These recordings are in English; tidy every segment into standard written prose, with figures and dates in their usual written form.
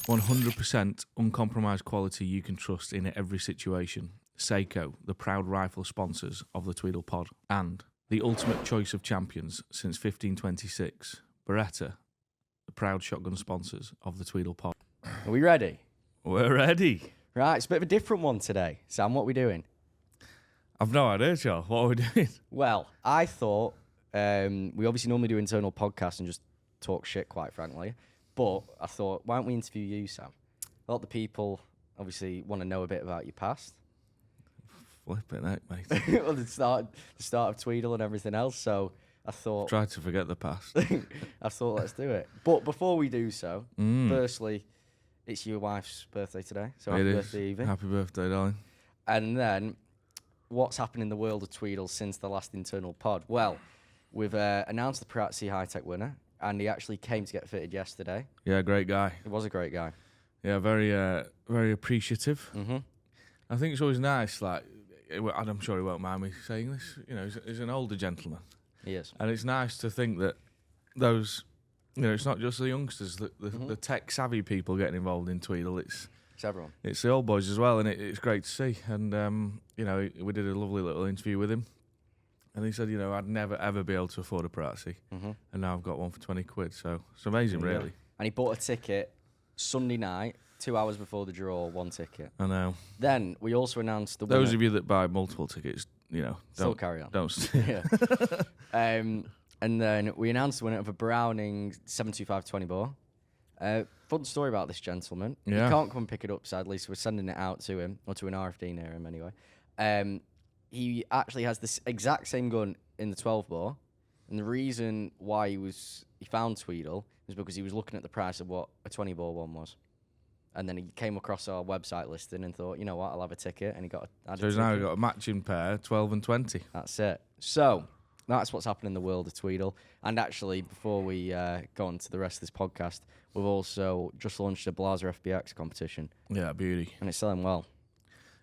100% uncompromised quality you can trust in every situation. Seiko, the proud rifle sponsors of the Tweedle pod. And the ultimate choice of champions since 1526. Beretta, the proud shotgun sponsors of the Tweedle pod. Are we ready? We're ready. Right, it's a bit of a different one today. Sam, what are we doing? I've no idea, Charles. What are we doing? Well, I thought we obviously normally do internal podcasts and just talk shit, quite frankly. But I thought, why don't we interview you, Sam? A lot of the people obviously want to know a bit about your past. Flipping heck, mate. Well, the start of Tweedle and everything else. So I thought, Tried to forget the past. I thought, let's do it. But before we do so, firstly, it's your wife's birthday today. So happy birthday, Evie. Happy birthday, darling. And then, what's happened in the world of Tweedle since the last internal pod? Well, we've announced the Pirazzi High Tech winner, and he actually came to get fitted yesterday. Yeah, great guy. He was a great guy. Yeah, very appreciative. Mm-hmm. I think it's always nice, like, I'm sure he won't mind me saying this, you know, he's an older gentleman. He is. And it's nice to think that those, you know, it's not just the youngsters, the tech-savvy people getting involved in Tweedle, it's everyone. It's the old boys as well, and it's great to see. And, you know, we did a lovely little interview with him, and he said, you know, I'd never, ever be able to afford a Pirazzi, and now I've got one for 20 quid, so it's amazing, really. And he bought a ticket Sunday night, 2 hours before the draw, one ticket. I know. Then we also announced the winner. Those of you that buy multiple tickets, you know, still carry on. Don't. Yeah. And then we announced the winner of a Browning 725 bore. Fun story about this gentleman. Yeah. He can't come and pick it up, sadly, so we're sending it out to him, or to an RFD near him anyway. He actually has this exact same gun in the 12 bore, and the reason why he found Tweedle was because he was looking at the price of what a 20 bore one was. And then he came across our website listing and thought, you know what, I'll have a ticket, and he got a So he's now got a matching pair, 12 and 20. That's it. So that's what's happening in the world of Tweedle. And actually, before we go on to the rest of this podcast, we've also just launched a Blaser FBX competition. Yeah, beauty. And it's selling well.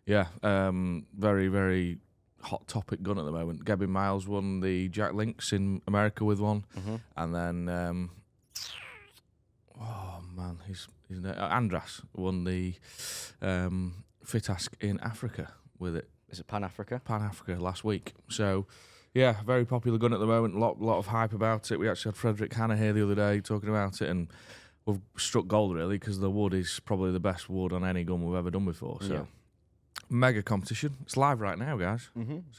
Yeah, very, very hot topic gun at the moment. Gavin Miles won the Jack Links in America with one. And then, oh man, his Andras won the Fitask in Africa with it. Is it Pan Africa? Pan Africa last week. So, yeah, very popular gun at the moment. Lot of hype about it. We actually had Frederick Hanna here the other day talking about it, and we've struck gold really because the wood is probably the best wood on any gun we've ever done before. So, yeah. Mega competition. It's live right now, guys.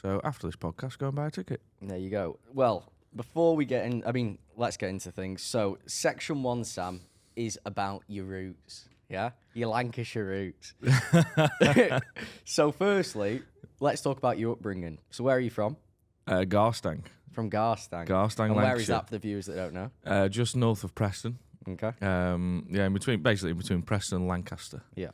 So after this podcast, go and buy a ticket. There you go. Well, before we get in, let's get into things. So, section 1, Sam, is about your roots. Yeah, your Lancashire roots. So, firstly, let's talk about your upbringing. So, where are you from? Garstang. From Garstang. Garstang, and Lancashire. where is that for the viewers that don't know? Just north of Preston. Okay. Yeah, basically in between Preston and Lancaster. Yeah.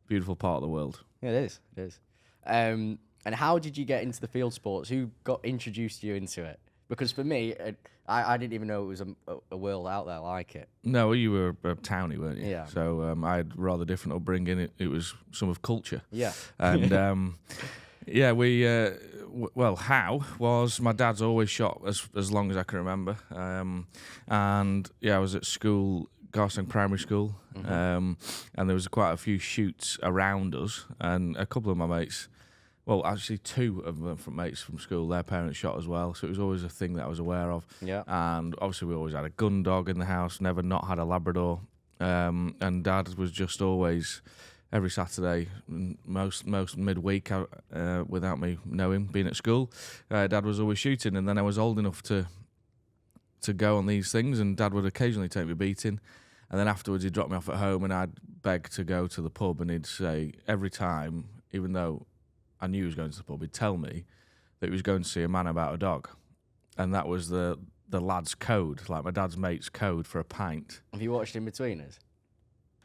Beautiful part of the world. Yeah, it is. It is. And how did you get into the field sports? Who introduced you into it? Because for me, I didn't even know it was a world out there like it. No, you were a townie, weren't you? Yeah. So I had rather different upbringing. It was some of culture. Yeah. And yeah, how was my dad's always shot as long as I can remember. And yeah, I was at school, Garstang Primary School, and there was quite a few shoots around us, and a couple of my mates. Well, actually, two of them from mates from school, their parents shot as well, so it was always a thing that I was aware of. Yeah. And obviously, we always had a gun dog in the house, never not had a Labrador. And Dad was just always, every Saturday, most midweek, without me knowing, being at school, Dad was always shooting. And then I was old enough to go on these things, and Dad would occasionally take me beating. And then afterwards, he'd drop me off at home, and I'd beg to go to the pub, and he'd say every time, even though I knew he was going to the pub, he'd tell me that he was going to see a man about a dog. And that was the lad's code, like my dad's mate's code for a pint. Have you watched In Betweeners?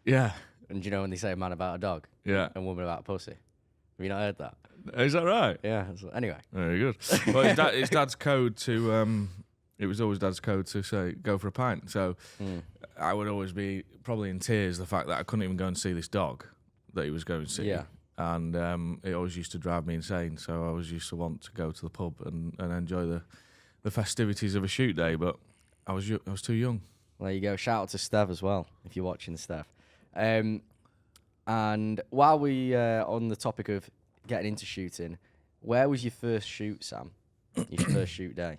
Yeah. And do you know when they say a man about a dog? Yeah. And a woman about a pussy? Have you not heard that? Is that right? Yeah. Anyway. Very good. Well, his dad's code to, it was always Dad's code to say, go for a pint. So I would always be probably in tears, the fact that I couldn't even go and see this dog that he was going to see. Yeah. And it always used to drive me insane. So I always used to want to go to the pub and enjoy the festivities of a shoot day, but I was too young. Well, there you go. Shout out to Stev as well, if you're watching, Stev. And while we on the topic of getting into shooting, where was your first shoot, Sam? Your first shoot day?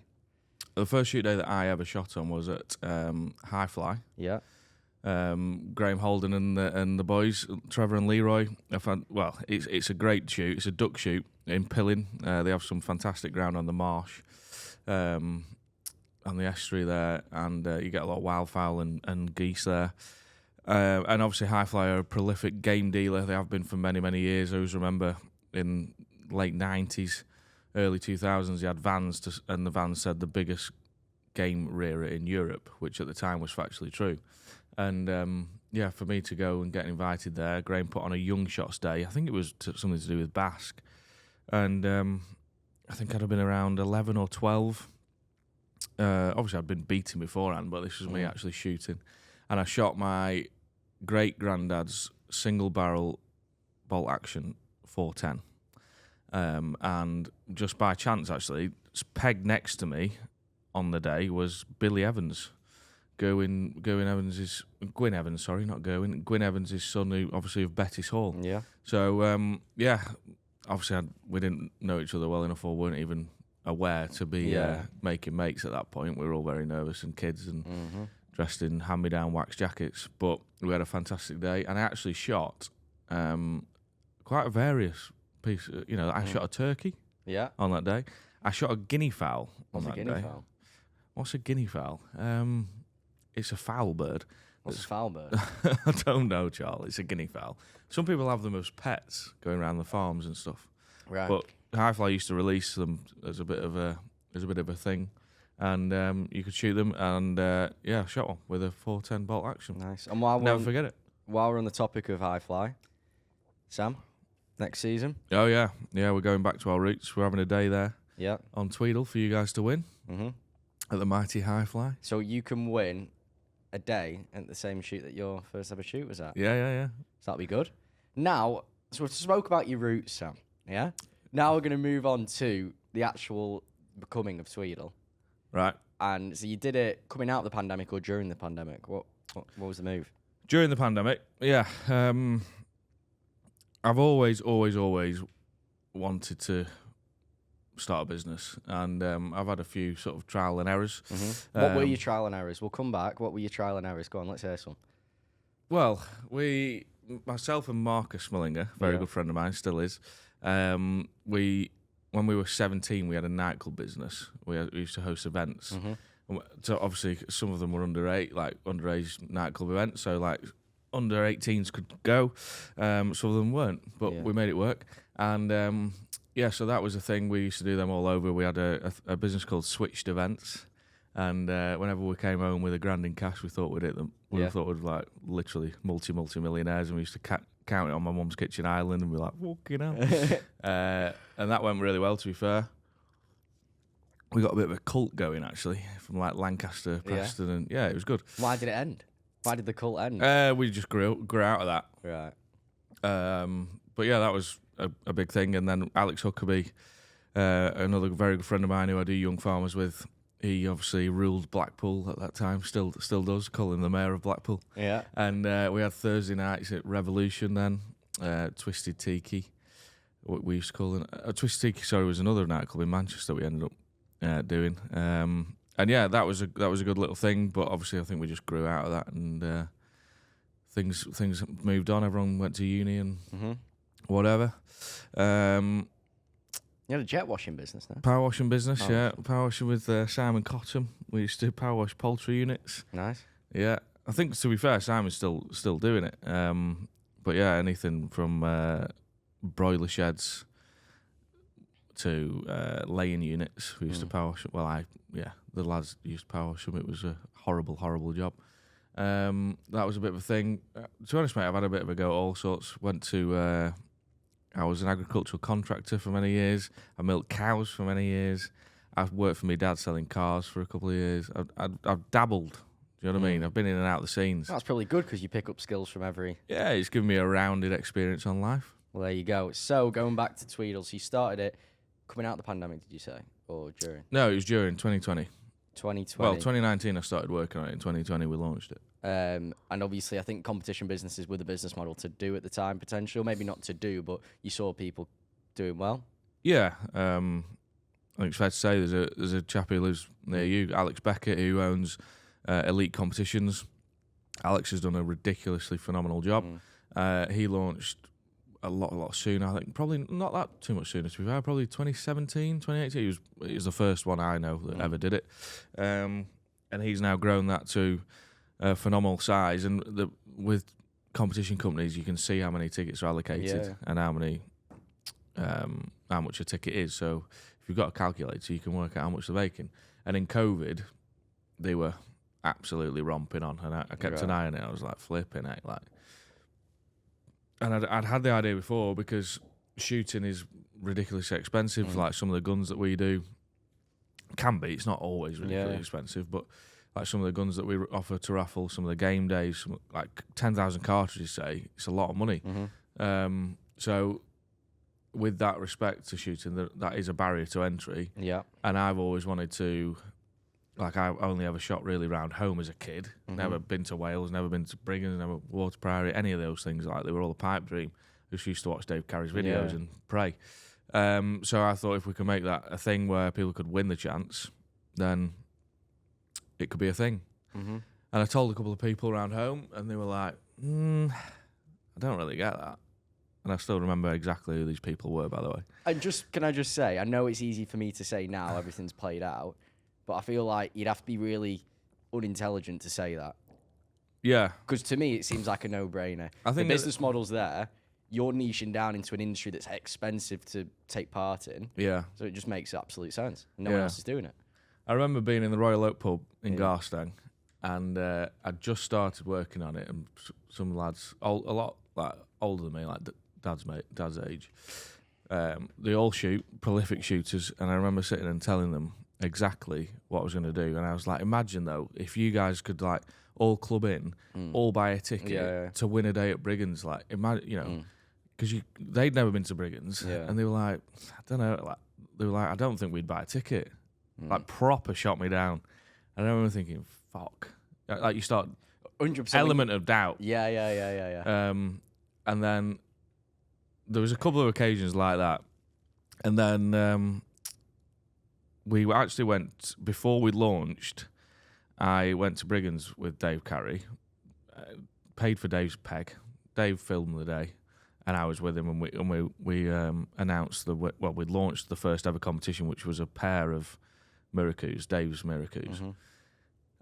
The first shoot day that I ever shot on was at High Fly. Yeah. Graham Holden and the boys, Trevor and Leroy. It's a great shoot. It's a duck shoot in Pilling. They have some fantastic ground on the marsh, on the estuary there, and you get a lot of wildfowl and geese there. And obviously High Fly are a prolific game dealer. They have been for many, many years. I always remember in late 90s, early 2000s, you had vans, and the vans said the biggest game rearer in Europe, which at the time was factually true. And for me to go and get invited there, Graham put on a young shots day. I think it was something to do with Basque. And I think I'd have been around 11 or 12. Obviously, I'd been beating beforehand, but this was me actually shooting. And I shot my great-granddad's single-barrel bolt-action 410. And just by chance, actually, pegged next to me on the day was Billy Evans. Gwyn Evans' son, who obviously of Bettis Hall. Yeah. So, obviously we didn't know each other well enough or weren't even aware to be making mates at that point. We were all very nervous and kids and dressed in hand-me-down wax jackets. But we had a fantastic day, and I actually shot quite a various piece. I shot a turkey on that day. I shot a guinea fowl on that day. Fowl? What's a guinea fowl? It's a fowl bird. What's a fowl bird? I don't know, Charles. It's a guinea fowl. Some people have them as pets, going around the farms and stuff. Right. But High Fly used to release them as a bit of a thing, and you could shoot them. And I shot one with a 410 bolt action. Nice. And while never forget it. While we're on the topic of High Fly, Sam, next season. Oh yeah, we're going back to our roots. We're having a day there. Yeah. On Tweedle for you guys to win. At the mighty High Fly. So you can win a day at the same shoot that your first ever shoot was at. Yeah. So that'll be good. Now, so we've spoke about your roots, Sam. Yeah. Now we're going to move on to the actual becoming of Tweedle. Right. And so you did it coming out of the pandemic or during the pandemic. What was the move? During the pandemic, yeah. I've always wanted to start a business, and I've had a few sort of trial and errors. What were your trial and errors? We'll come back. What were your trial and errors? Go on, let's hear some. Well, myself and Marcus Smellinger, very good friend of mine, still is. When we were 17, we had a nightclub business. We used to host events. So obviously, some of them were underage nightclub events. So like under 18s could go. Some of them weren't, but we made it work. And so that was a thing. We used to do them all over. We had a business called Switched Events. And whenever we came home with $1,000 in cash, we thought we'd hit them. We thought we'd like literally multi-millionaires, and we used to count it on my mum's kitchen island, and be like, fucking hell. And that went really well, to be fair. We got a bit of a cult going, actually, from like Lancaster, Preston, and it was good. Why did it end? Why did the cult end? We just grew out of that. Right. But yeah, that was a big thing. And then Alex Huckabee, another very good friend of mine who I do Young Farmers with, he obviously ruled Blackpool at that time, still does, call him the mayor of Blackpool. Yeah. And we had Thursday nights at Revolution then, Twisted Tiki, what we used to call it. Twisted Tiki, was another nightclub in Manchester we ended up doing. And yeah, that was a good little thing, but obviously I think we just grew out of that, and things moved on. Everyone went to uni and whatever. You had a jet washing business now? Power washing business, Power washing with Simon Cottam. We used to power wash poultry units. Nice. Yeah. I think, to be fair, Simon's still doing it. But yeah, anything from broiler sheds to laying units. We used to power wash. Well, the lads used to power wash them. It was a horrible job. That was a bit of a thing. To be honest, mate, I've had a bit of a go at all sorts. I was an agricultural contractor for many years. I milked cows for many years. I've worked for my dad selling cars for a couple of years. I've dabbled. Do you know what I mean? I've been in and out of the scenes. That's probably good because you pick up skills from every... Yeah, it's given me a rounded experience on life. Well, there you go. So, going back to Tweedle, so you started it coming out of the pandemic, did you say? Or during? No, it was during 2020. 2020? Well, 2019 I started working on it. In 2020 we launched it. And obviously, I think competition businesses were the business model to do at the time, potential. Maybe not to do, but you saw people doing well. Yeah, I think it's fair to say there's a chap who lives near you, Alex Beckett, who owns Elite Competitions. Alex has done a ridiculously phenomenal job. He launched a lot sooner. I think probably not that too much sooner, to be fair. Probably 2017, 2018. He was the first one I know that ever did it. And he's now grown that to a phenomenal size. And with competition companies, you can see how many tickets are allocated and how much a ticket is. So if you've got a calculator, you can work out how much they're making. And in COVID, they were absolutely romping on, and I kept an eye on it. I was like flipping it, like. And I'd had the idea before because shooting is ridiculously expensive. Like some of the guns that we do can be. It's not always ridiculously expensive, but like some of the guns that we offer to raffle, some of the game days, like 10,000 cartridges, say, it's a lot of money. So with that respect to shooting, that is a barrier to entry. Yeah. And I've always wanted to, like, I only ever shot really round home as a kid. Never been to Wales, never been to Brigham, never Water Priory, any of those things. Like, they were all a pipe dream. Just used to watch Dave Carey's videos and pray. So I thought if we could make that a thing where people could win the chance, then it could be a thing. And I told a couple of people around home, and they were like, I don't really get that. And I still remember exactly who these people were, by the way. And can I just say, I know it's easy for me to say now, everything's played out, but I feel like you'd have to be really unintelligent to say that. Yeah. Because to me, it seems like a no-brainer. I think the business model's there. You're niching down into an industry that's expensive to take part in. Yeah. So it just makes absolute sense. No one else is doing it. I remember being in the Royal Oak pub in Garstang, and I'd just started working on it, and some lads, a lot like older than me, like dad's age, they all shoot, prolific shooters, and I remember sitting and telling them exactly what I was going to do, and I was like, imagine though, if you guys could like all club in, all buy a ticket to win a day at Brigham's, like imagine, you know, because they'd never been to Brigham's, and they were like, I don't know, like they were like, I don't think we'd buy a ticket, like proper shot me down, and I remember thinking, fuck, like you start 100% element of doubt, and then there was a couple of occasions like that, and then we actually went, before we launched, I went to Brigham's with Dave Carey, paid for Dave's peg. Dave filmed the day, and I was with him, and we announced we'd launched the first ever competition, which was a pair of Miracous, Dave's Miracous.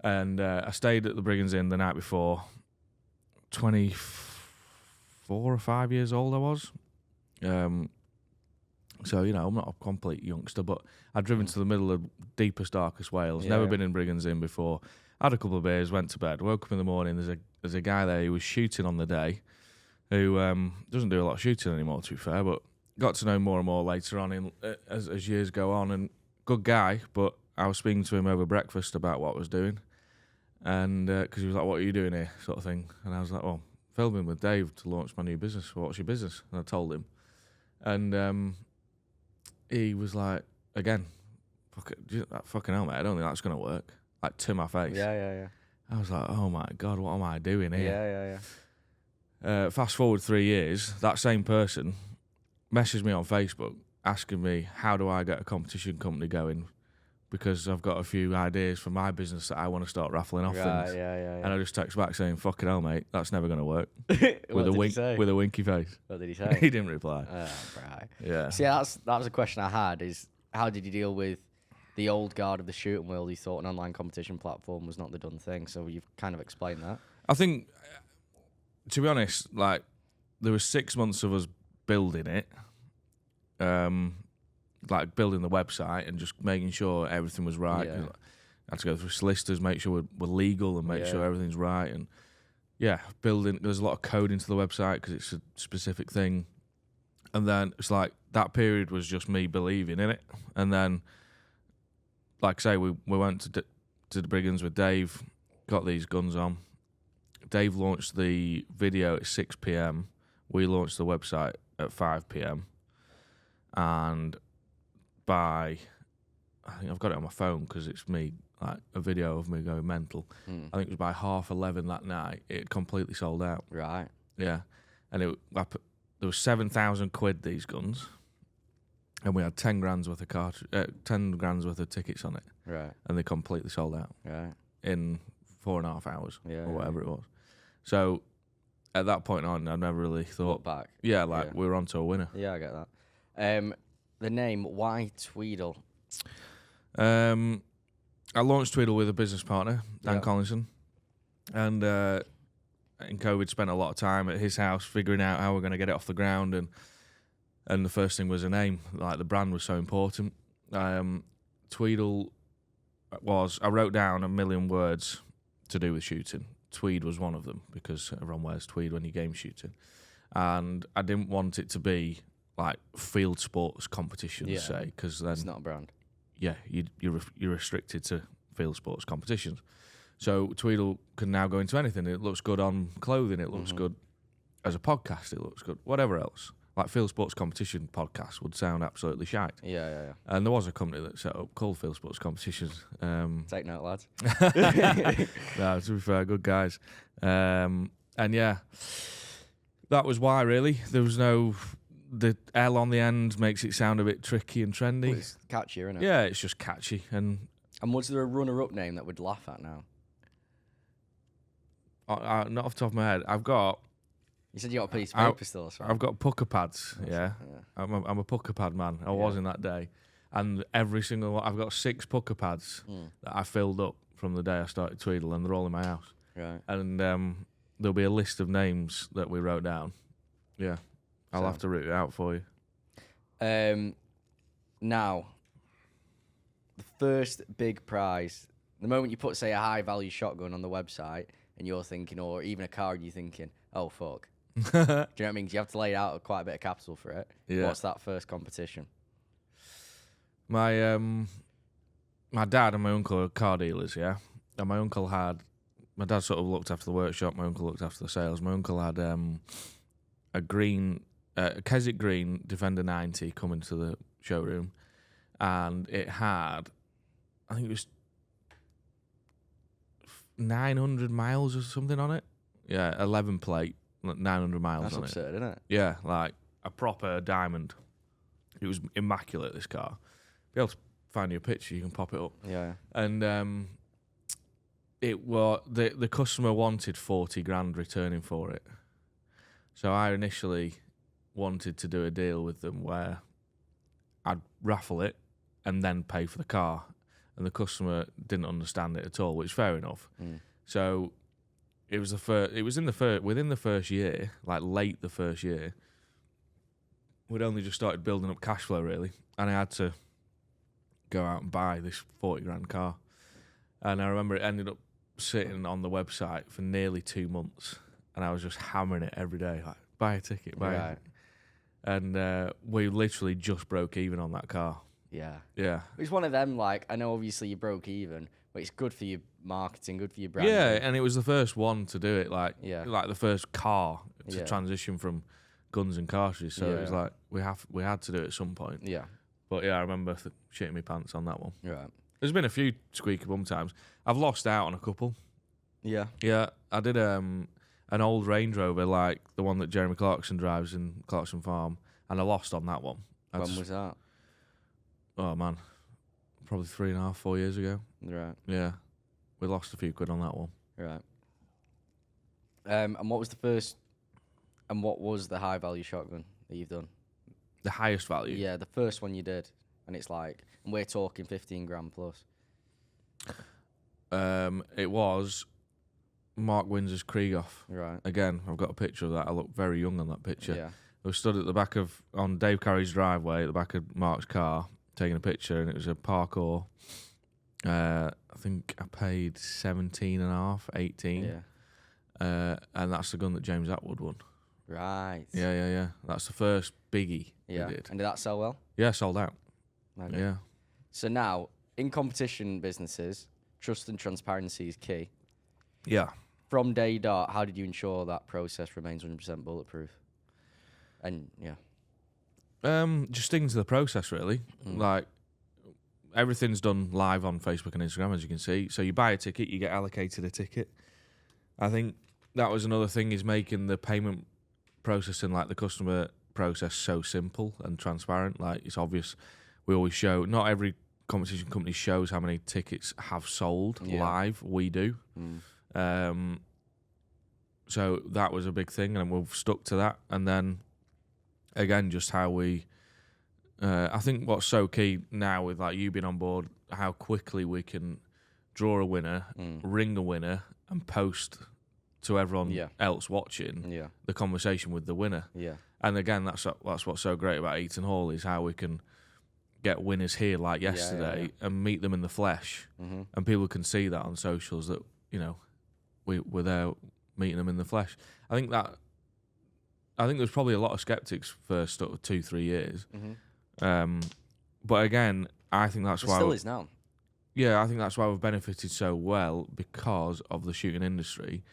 And I stayed at the Brigham's Inn the night before, 24 or 5 years old I was. So, you know, I'm not a complete youngster, but I'd driven to the middle of deepest, darkest Wales, never been in Brigham's Inn before, had a couple of beers, went to bed, woke up in the morning, there's a guy there who was shooting on the day, who doesn't do a lot of shooting anymore, to be fair, but got to know more and more later on as years go on, and good guy, but I was speaking to him over breakfast about what I was doing, and because he was like, what are you doing here, sort of thing, and I was like, well, filming with Dave to launch my new business. What's your business? And I told him, and he was like, again, fucking hell, mate, I don't think that's gonna work. Like, to my face. Yeah. I was like, oh my god, what am I doing here? Yeah. Fast forward 3 years, that same person messaged me on Facebook asking me, how do I get a competition company going? Because I've got a few ideas for my business that I want to start raffling off things. Yeah. And I just text back saying, fucking hell, mate, that's never going to work. with a winky face. What did he say? He didn't reply. Right. Yeah. See, that was a question I had, is how did you deal with the old guard of the shooting world who thought an online competition platform was not the done thing? So you've kind of explained that. I think, to be honest, like, there was 6 months of us building it. Like building the website and just making sure everything was right. I had to go through solicitors, make sure we're legal and make sure everything's right. And building, there's a lot of code into the website because it's a specific thing. And then it's like that period was just me believing in it. And then, like I say, we went to the Brigham's with Dave, got these guns on. Dave launched the video at 6 p.m. We launched the website at 5 p.m. And by I think I've got it on my phone because it's me, like a video of me going mental. I think it was by 11:30 that night. It completely sold out. Right. Yeah, and there was 7,000 quid these guns, and we had 10 grand's worth of 10 grand's worth of tickets on it. Right. And they completely sold out. Right. In 4.5 hours, Yeah, or whatever it was. So at that point on, I never really thought Look back. Yeah, like we were onto a winner. Yeah, I get that. The name, why Tweedle? I launched Tweedle with a business partner, Dan Collinson, and in COVID spent a lot of time at his house figuring out how we're going to get it off the ground, and the first thing was a name. Like the brand was so important. Tweedle I wrote down 1 million words to do with shooting. Tweed was one of them because everyone wears tweed when you're game shooting, and I didn't want it to be like field sports competitions, say, because then It's not a brand. Yeah, you're restricted to field sports competitions. So Tweedle can now go into anything. It looks good on clothing. It looks good as a podcast. It looks good, whatever else. Like field sports competition podcast would sound absolutely shite. Yeah. And there was a company that set up called Field Sports Competitions. Take note, lads. No, to be fair, good guys. And yeah, that was why, really. There was the L on the end makes it sound a bit tricky and trendy. Well, it's catchy, isn't it? Yeah, it's just catchy. And was there a runner-up name that we'd laugh at now? not off the top of my head, I've got... You said you got a piece of paper still, right? I've got pucker pads, yeah. I'm a pucker pad man. I was in that day. And every single one, I've got 6 pucker pads that I filled up from the day I started Tweedle, and they're all in my house. Right. And there'll be a list of names that we wrote down. Yeah. I'll have to root it out for you. Now, the first big prize, the moment you put, say, a high-value shotgun on the website, and you're thinking, or even a card, you're thinking, oh, fuck. Do you know what I mean? 'Cause you have to lay out quite a bit of capital for it. Yeah. What's that first competition? My dad and my uncle are car dealers, yeah. And my dad sort of looked after the workshop. My uncle looked after the sales. My uncle had a Keswick Green Defender 90 coming to the showroom, and it had, I think it was 900 miles or something on it. Yeah, 11 plate, 900 miles That's on it. That's absurd, isn't it? Yeah, like a proper diamond. It was immaculate, this car. Be able to find you a picture, you can pop it up. Yeah. And it was the customer wanted 40 grand returning for it. So I initially wanted to do a deal with them where I'd raffle it and then pay for the car, and the customer didn't understand it at all, which is fair enough. So it was within the first year, like late the first year, we'd only just started building up cash flow really, and I had to go out and buy this 40 grand car. And I remember it ended up sitting on the website for nearly 2 months, and I was just hammering it every day, like buy a ticket, buy a ticket. And we literally just broke even on that car. Yeah. Yeah. It's one of them, like, I know obviously you broke even, but it's good for your marketing, good for your brand. Yeah, and it was the first one to do it, like the first car to Yeah. transition from guns and cartridges. So it was like we had to do it at some point. Yeah. But yeah, I remember shitting my pants on that one. Right. There's been a few squeaky bum times. I've lost out on a couple. Yeah. Yeah, I did an old Range Rover, like the one that Jeremy Clarkson drives in Clarkson Farm, and I lost on that one. When was that? Oh man, probably 3.5, 4 years ago. Right. Yeah, we lost a few quid on that one. Right. And what was the high value shotgun that you've done? The highest value? Yeah, the first one you did, and it's like, and we're talking 15 grand plus. It was Mark Windsor's Krieghoff. Right. Again, I've got a picture of that. I look very young on that picture. Yeah. I was stood at the back on Dave Carey's driveway at the back of Mark's car, taking a picture, and it was a parkour. I think I paid 17.5, 18. Yeah. And that's the gun that James Atwood won. Right. Yeah. That's the first biggie we Yeah. did. And did that sell well? Yeah, sold out. Okay. Yeah. So now, in competition businesses, trust and transparency is key. Yeah. From day dot, how did you ensure that process remains 100% bulletproof? And yeah. Just sticking to the process, really. Like, everything's done live on Facebook and Instagram, as you can see. So you buy a ticket, you get allocated a ticket. I think that was another thing, is making the payment process and like the customer process so simple and transparent. Like, it's obvious. We always show, not every competition company shows how many tickets have sold live. We do. So that was a big thing, and we've stuck to that. And then again, just how we I think what's so key now with like you being on board, how quickly we can draw a winner, ring a winner, and post to everyone else watching the conversation with the winner. And again, that's what's so great about Eaton Hall, is how we can get winners here like yesterday and meet them in the flesh, and people can see that on socials that, you know, we're there meeting them in the flesh. I think there's probably a lot of skeptics first 2-3 years. But again, I think that's why... Still is now. Yeah, I think that's why we've benefited so well, because of the shooting industry.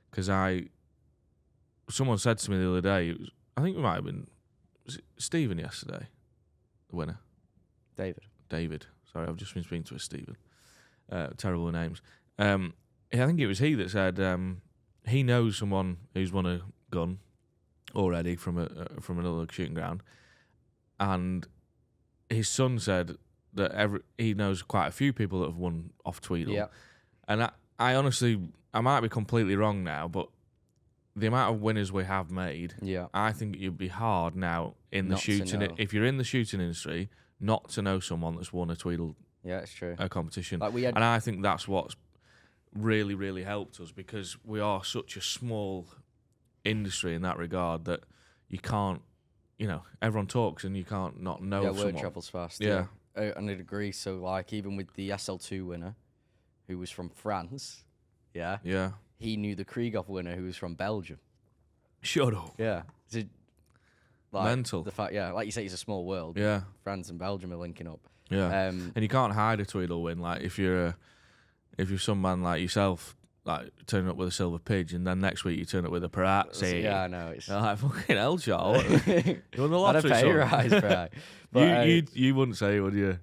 Because someone said to me the other day, I think it might have been Stephen yesterday, the winner. David. Sorry, I've just been speaking to a Stephen. Terrible names. I think it was he that said he knows someone who's won a gun already from another shooting ground, and his son said that he knows quite a few people that have won off Tweedle. Yeah. And I honestly, I might be completely wrong now, but the amount of winners we have made, I think it'd be hard now in the shooting. If you're in the shooting industry, not to know someone that's won a Tweedle. Yeah, it's true. A competition. And I think that's what's really, really helped us, because we are such a small industry in that regard that you can't, you know, everyone talks and you can't not know someone. Word travels fast. Yeah. And I'd agree. So, like, even with the SL2 winner, who was from France, he knew the Krieghoff winner, who was from Belgium. Shut up. Yeah. So, like, mental. The fact, like you say, it's a small world. Yeah. France and Belgium are linking up. Yeah. And you can't hide a Tweedle win. Like, if you're some man like yourself, like turning up with a silver pigeon, and then next week you turn up with a Parazzi. Yeah, I know. It's like, fucking hell, Charles. You won the lottery, pay rise, bro. But, you wouldn't say, would you?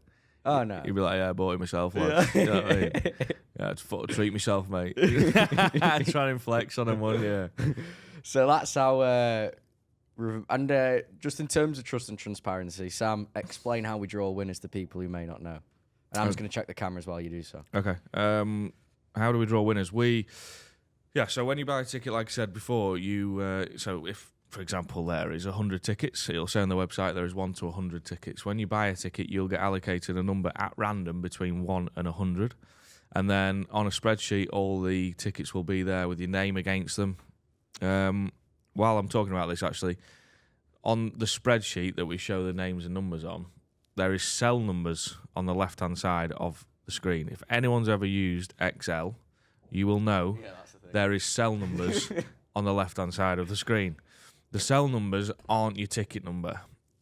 Oh, no. You'd be like, yeah, I bought it myself, lad. You know what I mean? Yeah, it's treat myself, mate. Try and flex on him, wouldn't you? So that's how... and just in terms of trust and transparency, Sam, explain how we draw winners to people who may not know. And I'm just going to check the cameras while you do so. Okay. How do we draw winners? So when you buy a ticket, like I said before, so if, for example, there is 100 tickets, it'll say on the website there is 1 to 100 tickets. When you buy a ticket, you'll get allocated a number at random between 1 and 100. And then on a spreadsheet, all the tickets will be there with your name against them. While I'm talking about this, actually, on the spreadsheet that we show the names and numbers on, there is cell numbers on the left-hand side of the screen. If anyone's ever used Excel, you will know there is cell numbers on the left-hand side of the screen. The cell numbers aren't your ticket number.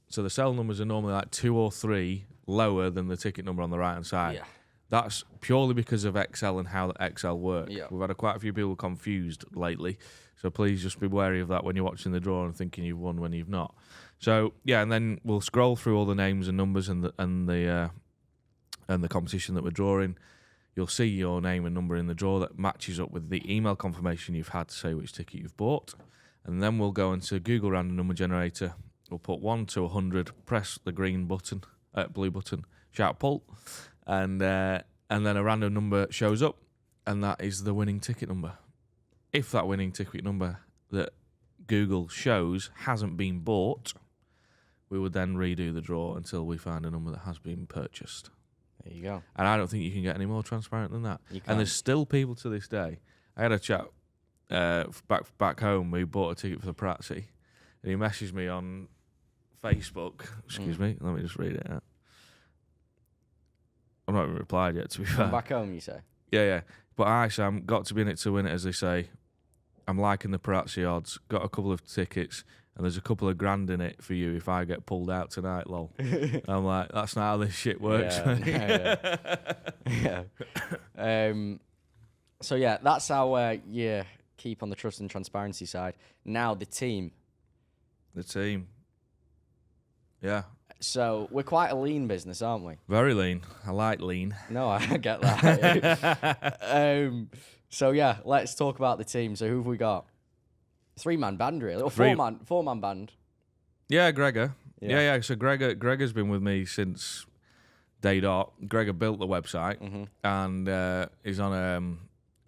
So the cell numbers are normally like 2 or 3 lower than the ticket number on the right-hand side. Yeah. That's purely because of Excel and how Excel works. Yeah. We've had quite a few people confused lately. So please just be wary of that when you're watching the draw and thinking you've won when you've not. So, and then we'll scroll through all the names and numbers and the competition that we're drawing. You'll see your name and number in the draw that matches up with the email confirmation you've had to say which ticket you've bought. And then we'll go into Google Random Number Generator. We'll put 1 to 100, press the green button, blue button, shout pull, and then a random number shows up, and that is the winning ticket number. If that winning ticket number that Google shows hasn't been bought, we would then redo the draw until we find a number that has been purchased. There you go. And I don't think you can get any more transparent than that. And there's still people to this day. I had a chat back home who bought a ticket for the Parazzi, and he messaged me on Facebook. Excuse me, let me just read it out. I've not even replied yet, to be fair. Back home, you say? Yeah. But I, Sam, got to be in it to win it, as they say. I'm liking the Parazzi odds. Got a couple of tickets, and there's a couple of grand in it for you if I get pulled out tonight, lol. I'm like, that's not how this shit works, yeah. So, that's how you keep on the trust and transparency side. Now, the team. Yeah. So we're quite a lean business, aren't we? Very lean. I like lean. No, I get that. So yeah, let's talk about the team. So who have we got? 3-man band, really, or four-man band. Yeah, Gregor. Yeah. So Gregor's been with me since day dot. Gregor built the website, and he's on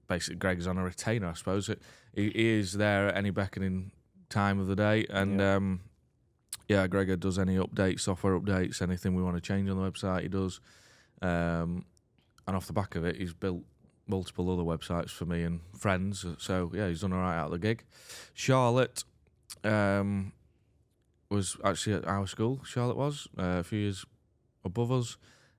basically Gregor's on a retainer, I suppose. He is there at any beckoning time of the day, and Gregor does any updates, software updates, anything we want to change on the website, he does. And off the back of it, he's built multiple other websites for me and friends. So, yeah, he's done all right out of the gig. Charlotte was actually at our school. Charlotte was a few years above us.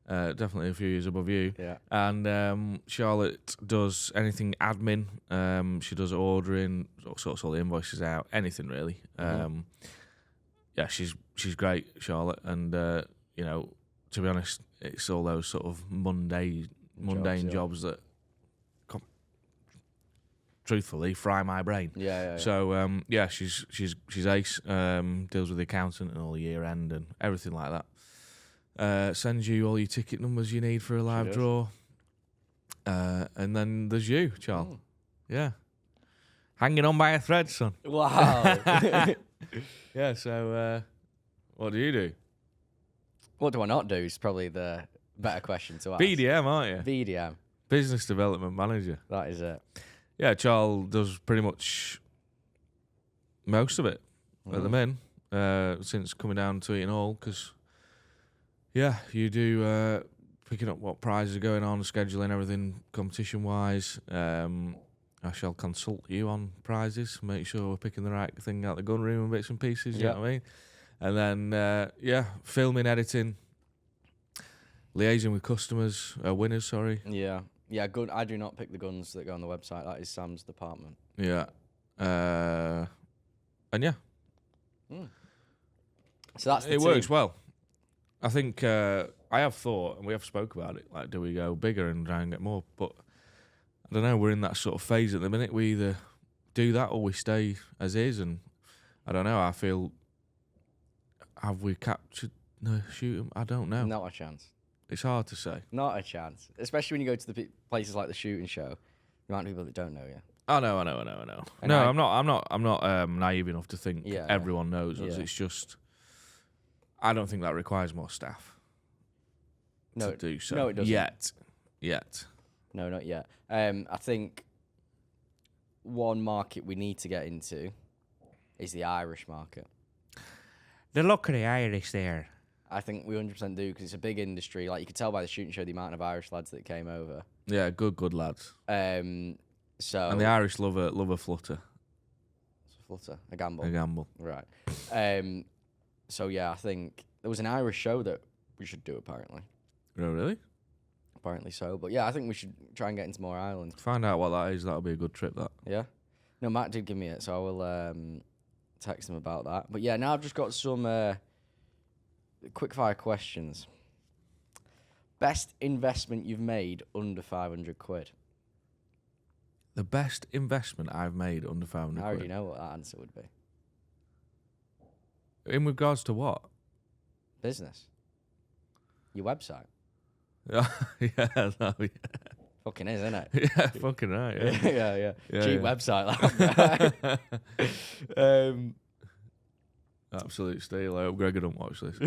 Definitely a few years above you. Yeah. And Charlotte does anything admin. She does ordering, sorts all the invoices out, anything really. Yeah, she's great, Charlotte, and to be honest, it's all those sort of mundane jobs that, truthfully, fry my brain. Yeah. So she's ace. Deals with the accountant and all the year end and everything like that. Sends you all your ticket numbers you need for a live draw. And then there's you, Charles. Yeah, hanging on by a thread, son. Wow. Yeah, so what do you do? What do I not do is probably the better question to ask. BDM, aren't you? BDM. Business Development Manager. That is it. Yeah, Charles does pretty much most of it at the min since coming down to Tweedle, because, you do picking up what prizes are going on, scheduling everything competition-wise. I shall consult you on prizes, make sure we're picking the right thing out the gun room and bits and pieces, you know what I mean? And then, filming, editing, liaising with customers, winners, sorry. Yeah, good. I do not pick the guns that go on the website. That is Sam's department. Yeah. And yeah. So that's the it team. works well. I think I have thought, and we have spoke about it, like, do we go bigger and try and get more? But I don't know, we're in that sort of phase at the minute. We either do that or we stay as is, and I don't know. I feel, have we captured the shoot 'em? I don't know. Not a chance. It's hard to say. Not a chance. Especially when you go to the places like the shooting show. The amount of people that don't know you. I know. I'm not naive enough to think everyone knows us. It's just, I don't think that requires more staff to do so. No, it doesn't. Yet. No, not yet. I think one market we need to get into is the Irish market. The look of the Irish there. I think we 100% do, because it's a big industry. Like, you could tell by the shooting show the amount of Irish lads that came over. Yeah, good lads. And the Irish love a flutter. Flutter, a gamble. Right. So yeah, I think there was an Irish show that we should do apparently. Oh, really? Apparently so, but yeah, I think we should try and get into more Ireland. Find out what that is. That'll be a good trip. That. Yeah. No, Matt did give me it, so I will text him about that. But yeah, now I've just got some quick fire questions. Best investment you've made under 500 quid? The best investment I've made under 500 I already quid? know what that answer would be. In regards to what? Business. Your website. Yeah. Fucking is, isn't it? Yeah, fucking right. Yeah. Yeah. Cheap website. That. Absolute steal. I hope Gregor don't watch this.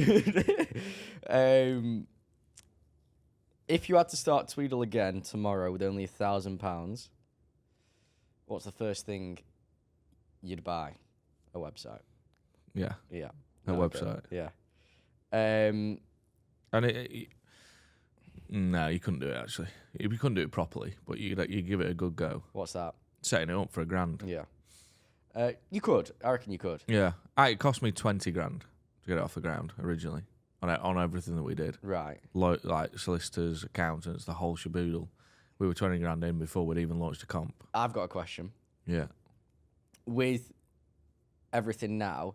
If you had to start Tweedle again tomorrow with only £1,000, what's the first thing you'd buy? A website. Yeah. Yeah. A website. Yeah. And no, you couldn't do it actually. You couldn't do it properly, but you give it a good go. What's that? Setting it up for £1,000. Yeah. You could. I reckon you could. Yeah. It cost me $20,000 to get it off the ground originally on everything that we did. Right. Like solicitors, accountants, the whole shaboodle. We were $20,000 in before we'd even launched a comp. I've got a question. Yeah. With everything now,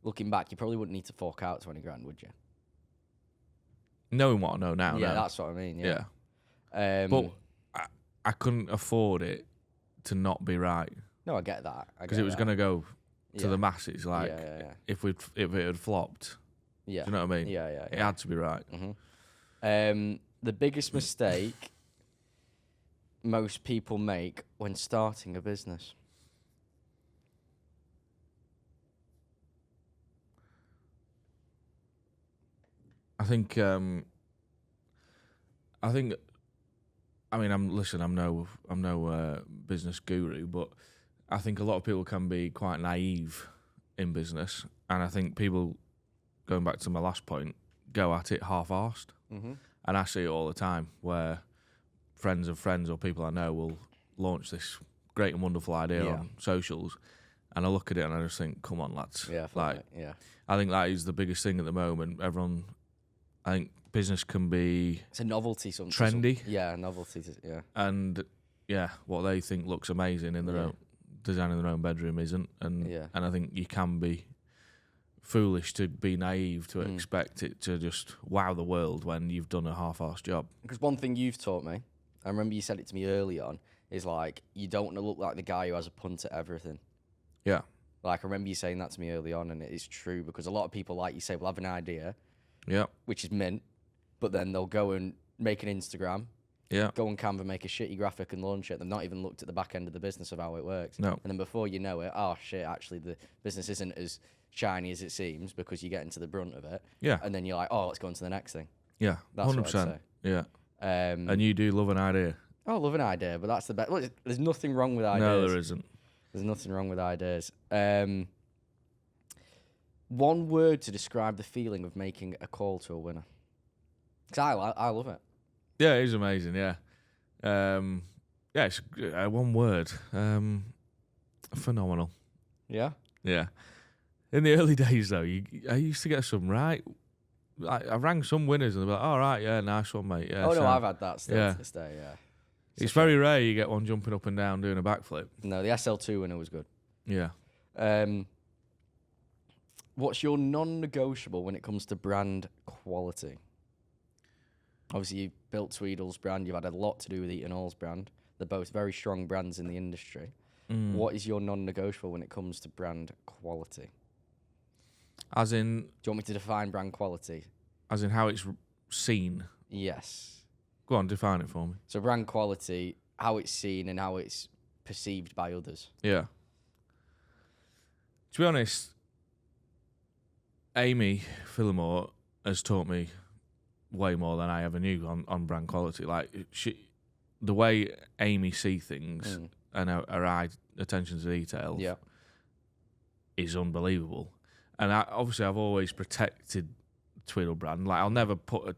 looking back, you probably wouldn't need to fork out $20,000, would you? Knowing what I know now. Yeah, no. that's what I mean. Yeah. But I couldn't afford it to not be right. No, I get that. Because it was going to go to the masses. Like, yeah. if it had flopped, Yeah. Do you know what I mean? Yeah. It had to be right. The biggest mistake most people make when starting a business. I think. I mean, I'm no business guru, but I think a lot of people can be quite naive in business, and I think people, going back to my last point, go at it half-arsed, and I see it all the time where friends of friends or people I know will launch this great and wonderful idea on socials, and I look at it and I just think, come on, lads. Yeah, I think that is the biggest thing at the moment. I think business can be... It's a novelty. Trendy. Yeah, novelty, yeah. And, what they think looks amazing in their own... Designing their own bedroom isn't. And I think you can be foolish to be naive to expect it to just wow the world when you've done a half-arsed job. Because one thing you've taught me, I remember you said it to me early on, is like, you don't want to look like the guy who has a punt at everything. Yeah. Like, I remember you saying that to me early on, and it is true, because a lot of people, like you say, will have an idea, which is mint, but then they'll go and make an Instagram, go on Canva, make a shitty graphic and launch it. They've not even looked at the back end of the business of how it works. No. And then before you know it, oh shit, actually the business isn't as shiny as it seems, because you get into the brunt of it. Yeah. And then you're like, oh, let's go on to the next thing. Yeah, that's 100%. What I'd say. Yeah. And you do love an idea. Oh, I love an idea, but that's the best. Look, there's nothing wrong with ideas. No, there isn't. There's nothing wrong with ideas. One word to describe the feeling of making a call to a winner. Because I love it. Yeah, it is amazing, yeah. It's one word. Phenomenal. Yeah? Yeah. In the early days, though, I used to get some right... I rang some winners and they'd be like, all right, yeah, nice one, mate. Yeah, no, I've had that still to this day, yeah. It's very rare you get one jumping up and down doing a backflip. No, the SL2 winner was good. Yeah. What's your non-negotiable when it comes to brand quality? Obviously, you built Tweedle's brand. You've had a lot to do with Eaton Hall's brand. They're both very strong brands in the industry. What is your non-negotiable when it comes to brand quality? As in... Do you want me to define brand quality? As in how it's seen? Yes. Go on, define it for me. So brand quality, how it's seen and how it's perceived by others. Yeah. To be honest, Amy Phillimore has taught me way more than I ever knew on brand quality. Like, the way Amy sees things and her eye attention to detail is unbelievable. And obviously, I've always protected Tweedle brand. Like, I'll never put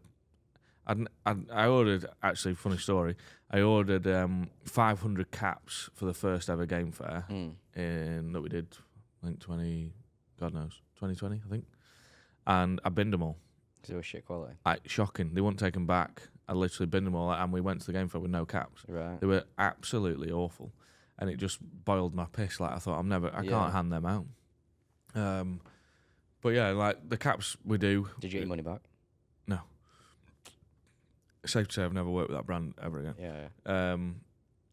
I ordered, actually, funny story, I ordered 500 caps for the first ever game fair that we did, I think 2020, I think. And I binned them all. Because they were shit quality. Shocking. They wouldn't take them back. I literally binned them all, and we went to the game fair with no caps. Right. They were absolutely awful. And it just boiled my piss. Like, I thought, I can't hand them out. But yeah, like, the caps we do. Did you get your money back? No. It's safe to say I've never worked with that brand ever again. Yeah.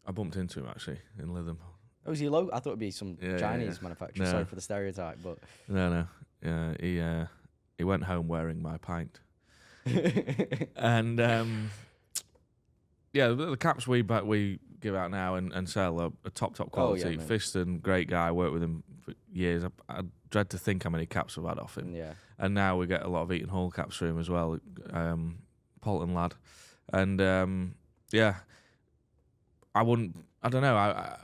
I bumped into him, actually, in Lytham. Oh, was he low? I thought it'd be some Chinese manufacturer. No. Sorry for the stereotype, but... No. Yeah, he went home wearing my pint. And, the caps we give out now and sell are top quality. Oh, yeah, Fiston, great guy, worked with him for years. I dread to think how many caps I've had off him. Yeah. And now we get a lot of Eaton Hall caps for him as well. Polton lad. And, I don't know,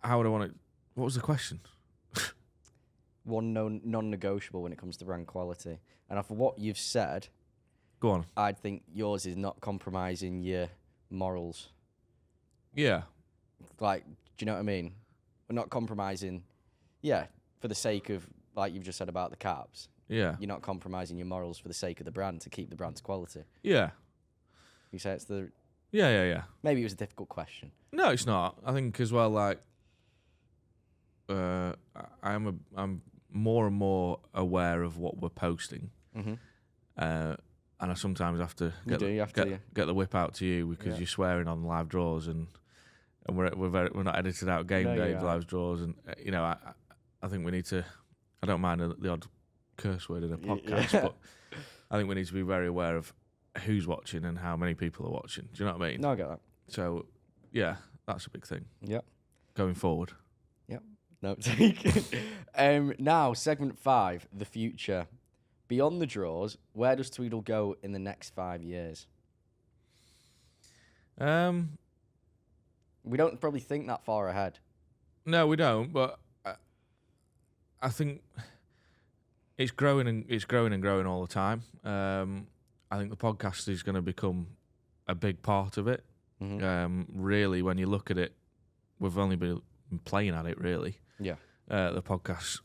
how would I want it? What was the question? One non-negotiable when it comes to brand quality. And after what you've said... Go on. I'd think yours is not compromising your morals. Yeah. Like, do you know what I mean? We're not compromising, for the sake of, like you've just said about the caps. Yeah. You're not compromising your morals for the sake of the brand to keep the brand's quality. Yeah. You say it's the... Yeah. Maybe it was a difficult question. No, it's not. I think as well, like, I'm more and more aware of what we're posting. Mm-hmm. And I sometimes have to get the whip out to you because you're swearing on live draws and we're not edited out game day live draws, and I think we need to. I don't mind the odd curse word in a podcast, Yeah. but I think we need to be very aware of who's watching and how many people are watching. Do you know what I mean? No, I get that. So, yeah, that's a big thing. Yep. Going forward. No, taken. Now, segment 5, the future. Beyond the draws, where does Tweedle go in the next 5 years? We don't probably think that far ahead. No, we don't. But I think it's growing and growing all the time. I think the podcast is going to become a big part of it. Mm-hmm. Really, when you look at it, we've only been playing at it, really. Yeah. The podcast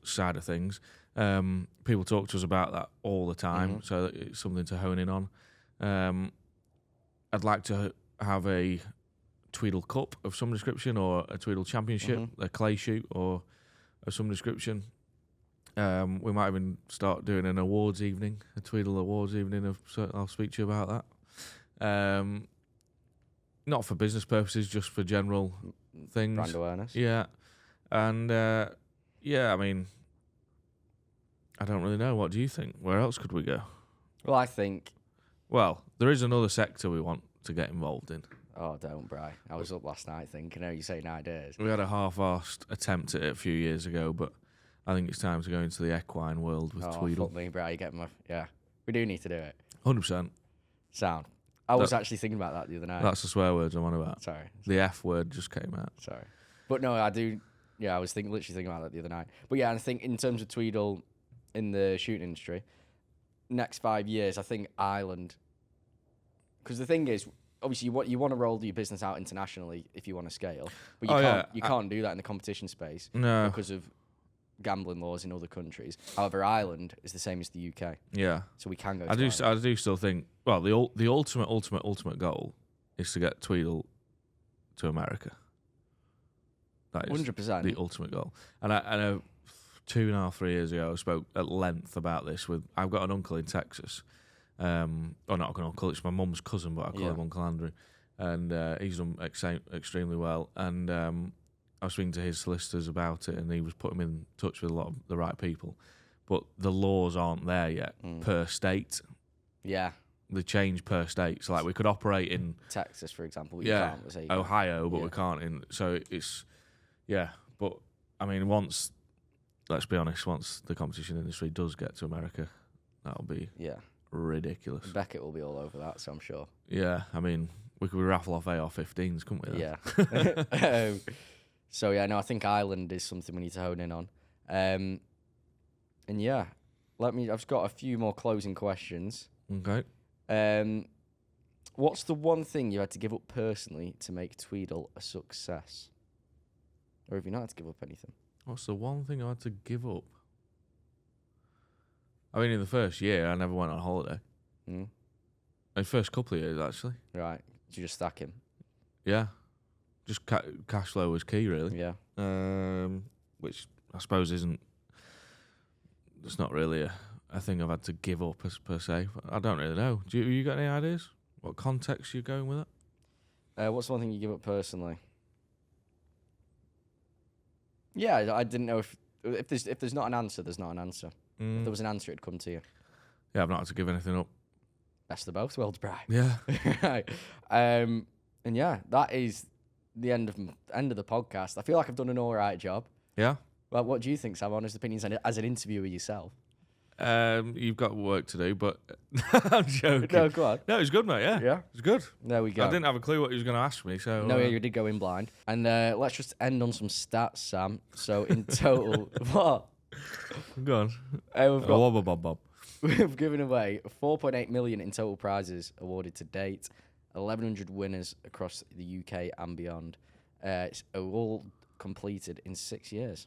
side of things. People talk to us about that all the time, so it's something to hone in on. I'd like to have a Tweedle Cup of some description, or a Tweedle Championship, a clay shoot, or of some description. We might even start doing an awards evening, a Tweedle awards evening. I'll speak to you about that. Not for business purposes, just for general things. Brand awareness. Yeah. And, I mean, I don't really know. What do you think? Where else could we go? Well, I think... Well, there is another sector we want to get involved in. Oh, don't, Bri. I was up last night thinking, you saying ideas. We had a half-arsed attempt at it a few years ago, but I think it's time to go into the equine world with Tweedle. Fuck me, Bri. You get my... Yeah. We do need to do it. 100%. Sound. I was actually thinking about that the other night. That's the swear words I'm on about. Sorry. The F word just came out. Sorry. But no, I do... Yeah, I was literally thinking about that the other night. But yeah, I think in terms of Tweedle in the shooting industry, next 5 years, I think Ireland... Because the thing is, obviously, you want to roll your business out internationally if you want to scale, but you can't do that in the competition space because of gambling laws in other countries. However, Ireland is the same as the UK. Yeah. So we can go. I do still think. Well, the ultimate goal is to get Tweedle to America. That is 100% the ultimate goal. And I know 2.5-3 years ago, I spoke at length about this with. I've got an uncle in Texas. Not an uncle. It's my mum's cousin, but I call him Uncle Andrew, and he's done extremely well. And I was speaking to his solicitors about it, and he was putting me in touch with a lot of the right people. But the laws aren't there yet per state. Yeah, they change per state. So like we could operate in Texas, for example. But you can't, Ohio, but we can't in. So it's But I mean, let's be honest, once the competition industry does get to America, that'll be ridiculous. Beckett will be all over that, so I'm sure. Yeah, I mean, we could raffle off AR-15s, couldn't we? Yeah. So yeah, no, I think Ireland is something we need to hone in on. And yeah, I've just got a few more closing questions. Okay. What's the one thing you had to give up personally to make Tweedle a success? Or have you not had to give up anything? What's the one thing I had to give up? I mean, in the first year, I never went on holiday. In the first couple of years, actually. Right. Did you just stack him? Yeah. Just cash flow was key, really. Yeah. Which I suppose isn't... It's not really a thing I've had to give up per se. I don't really know. You got any ideas? What context you're going with it? What's the one thing you give up personally? Yeah, I didn't know if there's not an answer, there's not an answer. If there was an answer, it'd come to you. Yeah, I've not had to give anything up. Best of both worlds, Bri. Yeah. Right. And yeah, that is the end of the podcast. I feel like I've done an all right job. Yeah. Well, what do you think, Sam? Honest opinions as an interviewer yourself. You've got work to do, but I'm joking. No, go on. No, it's good, mate. Yeah. Yeah. It's good. There we go. I didn't have a clue what he was going to ask me, so... No, you did go in blind. And let's just end on some stats, Sam. So in total... What? Go on. Bob. We've given away 4.8 million in total prizes awarded to date, 1,100 winners across the UK and beyond. It's all completed in 6 years.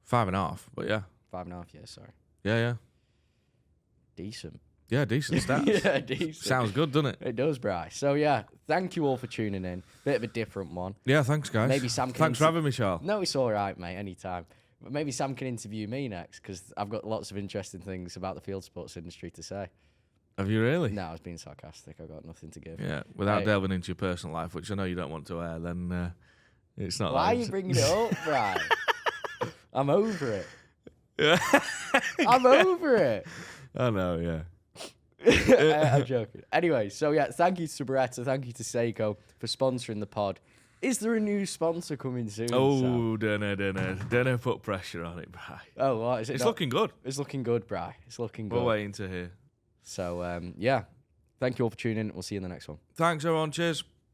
5.5, but yeah. 5.5 years, sorry. Yeah. Decent. Yeah, decent stats. Yeah, decent. Sounds good, doesn't it? It does, Bri. So yeah, thank you all for tuning in. Bit of a different one. Yeah, thanks, guys. Maybe Sam can... Thanks for having me, Charles. No, it's all right, mate, anytime. But maybe Sam can interview me next, because I've got lots of interesting things about the field sports industry to say. Have you really? No, I was being sarcastic. I've got nothing to give. Yeah, without delving into your personal life, which I know you don't want to air, then it's not... Why are you bringing it up, Brian? I'm over it. Yeah. I'm over it. I know, yeah. I'm joking. Anyway, so yeah, thank you to Beretta, thank you to Seiko for sponsoring the pod. Is there a new sponsor coming soon? Oh, dunno put pressure on it, Bri. Oh, what is it? It's looking good. It's looking good, Bri. It's looking good. We're waiting to hear. So, yeah. Thank you all for tuning in. We'll see you in the next one. Thanks, everyone. Cheers.